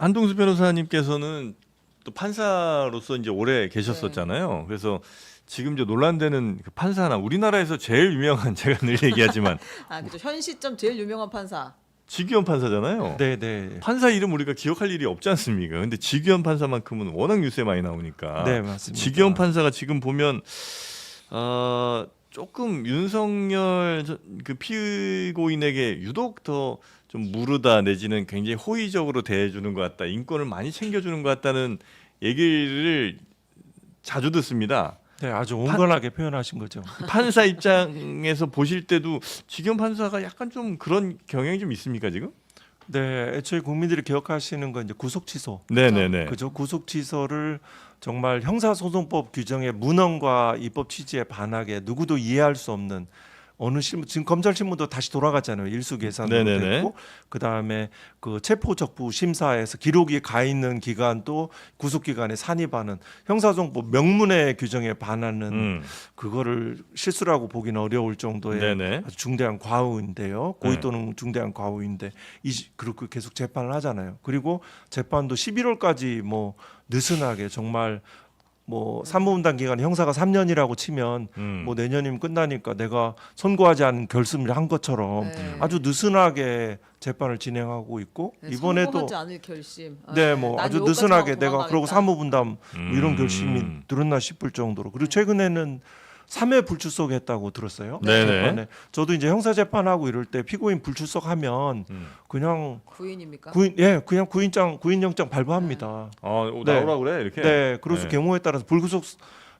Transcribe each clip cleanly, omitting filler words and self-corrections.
한동수 변호사님께서는 또 판사로서 이제 오래 계셨었잖아요. 그래서 지금 이제 논란되는 그 판사 하나, 우리나라에서 제일 유명한, 제가 늘 얘기하지만 그죠. 현 시점 제일 유명한 판사. 지기현 판사잖아요. 네. 판사 이름 우리가 기억할 일이 없지 않습니까? 근데 지기현 판사만큼은 워낙 뉴스에 많이 나오니까. 네, 맞습니다. 지기현 판사가 지금 보면 조금 윤석열 그 피고인에게 유독 더 좀 무르다 내지는 굉장히 호의적으로 대해주는 것 같다, 인권을 많이 챙겨주는 것 같다는 얘기를 자주 듣습니다. 네, 아주 온건하게 표현하신 거죠. 판사 입장에서 보실 때도 지기현 판사가 약간 좀 그런 경향이 좀 있습니까 지금? 네, 애초에 국민들이 기억하시는 건 이제 구속 취소. 네네네. 그죠. 구속 취소를 정말 형사소송법 규정의 문헌과 입법 취지에 반하게 누구도 이해할 수 없는 어느 신문, 지금 검찰 신문도 다시 돌아갔잖아요. 일수 계산으로 네네네. 됐고, 그 다음에 그 체포적부 심사에서 기록이 가 있는 기간도 구속 기간에 산입하는 형사소송법 명문의 규정에 반하는 그거를 실수라고 보기는 어려울 정도의 네네. 아주 중대한 과오인데요. 고의 네. 또는 중대한 과오인데 그렇게 계속 재판을 하잖아요. 그리고 재판도 11월까지 뭐 느슨하게 정말 뭐 사무분당 기간 형사가 3년이라고 치면 뭐 내년이면 끝나니까 내가 선고하지 않은 결심을 한 것처럼 네. 아주 느슨하게 재판을 진행하고 있고, 네, 이번에도 선고하지 않을 결심. 네, 뭐 난 아주 요거까지만 느슨하게 내가 도망가겠다. 그러고 사무분담 뭐 이런 결심이 들었나 싶을 정도로. 그리고 최근에는 3회 불출석했다고 들었어요. 네네. 재판에. 저도 이제 형사 재판하고 이럴 때 피고인 불출석하면 그냥 구인입니까? 그냥 구인영장 발부합니다. 네. 나오라 그래 이렇게. 네, 그래서 네. 경우에 따라서 불구속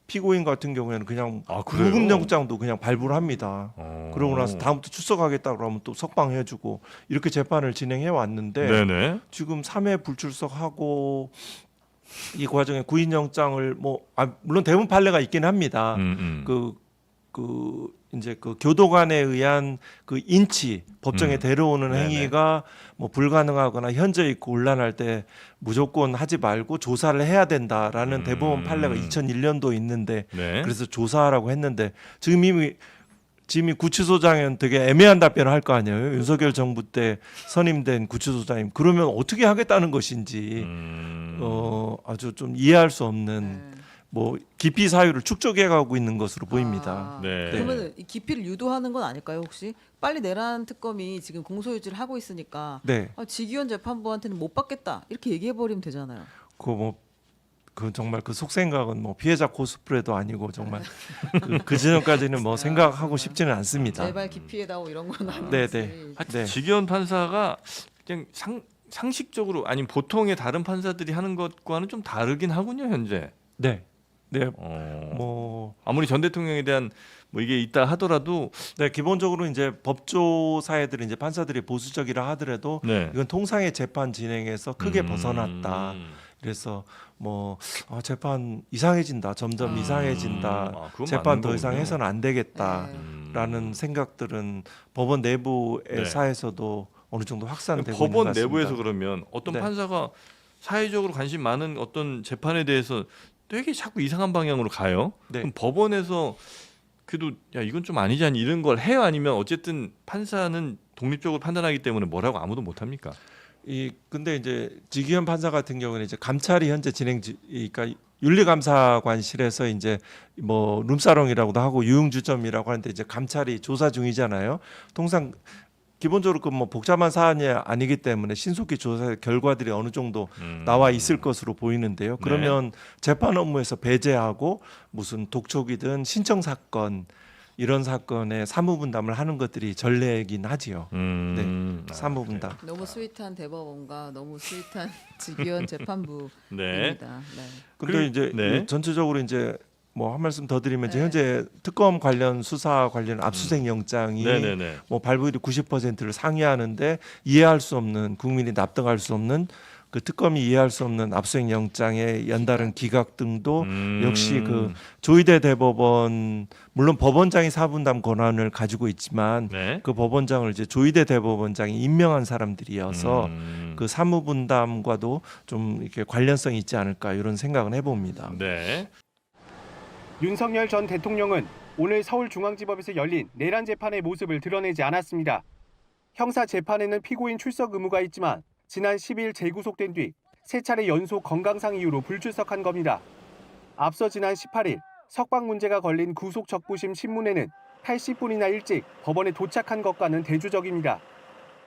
피고인 같은 경우에는 그냥 그래요? 구금영장도 그냥 발부를 합니다. 그러고 나서 다음부터 출석하겠다 그러면 또 석방해주고 이렇게 재판을 진행해 왔는데 네네. 지금 3회 불출석하고 이 과정에 구인영장을 물론 대부분 판례가 있긴 합니다. 이제 그 교도관에 의한 그 인치 법정에 데려오는 네네. 행위가 뭐 불가능하거나 현재 있고 곤란할 때 무조건 하지 말고 조사를 해야 된다라는 대법원 판례가 2001년도 있는데 네. 그래서 조사하라고 했는데 지금 이미 구치소장은 되게 애매한 답변을 할 거 아니에요. 윤석열 정부 때 선임된 구치소장님 그러면 어떻게 하겠다는 것인지 아주 좀 이해할 수 없는 뭐 기피 사유를 축적해가고 있는 것으로 보입니다. 네. 그러면 이 기피를 유도하는 건 아닐까요 혹시? 빨리 내란 특검이 지금 공소유지를 하고 있으니까 네, 지기현 재판부한테는 못 받겠다 이렇게 얘기해버리면 되잖아요. 그 정말 그 속생각은 뭐 피해자 코스프레도 아니고 정말 그 전까지는 뭐 생각하고 싶지는 않습니다. 제발 기피해다오 이런 건 아니지. 네. 지기현 판사가 그냥 상식적으로 아니면 보통의 다른 판사들이 하는 것과는 좀 다르긴 하군요 현재. 네. 아무리 전 대통령에 대한 뭐 이게 있다 하더라도 네, 기본적으로 이제 법조사애들이 이제 판사들이 보수적이라 하더라도 네. 이건 통상의 재판 진행에서 크게 벗어났다. 그래서 재판 이상해진다, 점점 이상해진다, 그건 재판 맞는 더 이상 거군요. 해서는 안 되겠다라는 생각들은 법원 내부의 네. 사에서도 어느 정도 확산되고 있는 것 법원 같습니다. 내부에서 그러면 어떤 네. 판사가 사회적으로 관심 많은 어떤 재판에 대해서 되게 자꾸 이상한 방향으로 가요. 네. 그럼 법원에서 그래도 야 이건 좀 아니지 않니 이런 걸 해요? 아니면 어쨌든 판사는 독립적으로 판단하기 때문에 뭐라고 아무도 못 합니까? 근데 이제 지기현 판사 같은 경우는 이제 감찰이 현재 그러니까 윤리감사관실에서 이제 뭐 룸사롱이라고도 하고 유흥주점이라고 하는데 이제 감찰이 조사 중이잖아요. 통상 기본적으로 그 뭐 복잡한 사안이 아니기 때문에 신속히 조사 결과들이 어느 정도 나와 있을 것으로 보이는데요. 그러면 재판 업무에서 배제하고 무슨 독촉이든 신청 사건 이런 사건에 사무분담을 하는 것들이 전례이긴 하지요. 네, 사무분담. 너무 스윗한 대법원과 너무 스윗한 지기현 재판부입니다. 네. 근데 이제 네. 전체적으로 이제 뭐 한 말씀 더 드리면 이제 네. 현재 특검 관련 수사 관련 압수수색 영장이 네네네. 뭐 발부율이 90%를 상회하는데 이해할 수 없는 국민이 납득할 수 없는 그 특검이 이해할 수 없는 압수수색 영장의 연달은 기각 등도 역시 그 조희대 대법원 물론 법원장이 사분담 권한을 가지고 있지만 네. 그 법원장을 이제 조희대 대법원장이 임명한 사람들이어서 그 사무분담과도 좀 이렇게 관련성이 있지 않을까 이런 생각은 해봅니다. 네. 윤석열 전 대통령은 오늘 서울중앙지법에서 열린 내란 재판의 모습을 드러내지 않았습니다. 형사 재판에는 피고인 출석 의무가 있지만 지난 10일 재구속된 뒤 3차례 연속 건강상 이유로 불출석한 겁니다. 앞서 지난 18일 석방 문제가 걸린 구속 적부심 신문에는 80분이나 일찍 법원에 도착한 것과는 대조적입니다.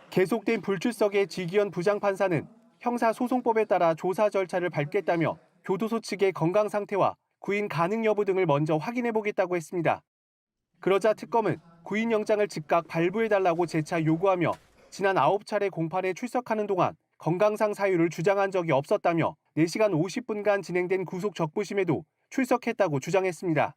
계속된 불출석에 지기현 부장판사는 형사소송법에 따라 조사 절차를 밟겠다며 교도소 측의 건강 상태와 구인 가능 여부 등을 먼저 확인해보겠다고 했습니다. 그러자 특검은 구인영장을 즉각 발부해달라고 재차 요구하며 지난 9차례 공판에 출석하는 동안 건강상 사유를 주장한 적이 없었다며 4시간 50분간 진행된 구속 적부심에도 출석했다고 주장했습니다.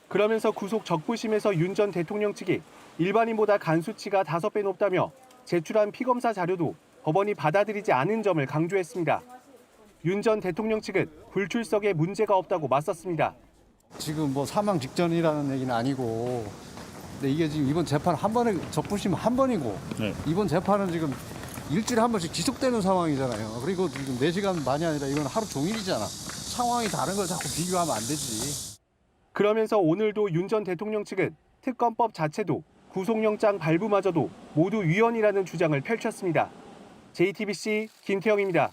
그러면서 구속 적부심에서 윤 전 대통령 측이 일반인보다 간수치가 5배 높다며 제출한 피검사 자료도 법원이 받아들이지 않은 점을 강조했습니다. 윤 전 대통령 측은 불출석에 문제가 없다고 맞섰습니다. 지금 뭐 사망 직전이라는 얘기는 아니고, 근데 이게 지금 이번 재판 한 번에 적부심 한 번이고, 이번 재판은 지금 일주일에 한 번씩 지속되는 상황이잖아요. 그리고 지금 4시간만이 아니라 이건 하루 종일이잖아. 상황이 다른 걸 자꾸 비교하면 안 되지. 그러면서 오늘도 윤 전 대통령 측은 특검법 자체도 구속영장 발부마저도 모두 위헌이라는 주장을 펼쳤습니다. JTBC 김태형입니다.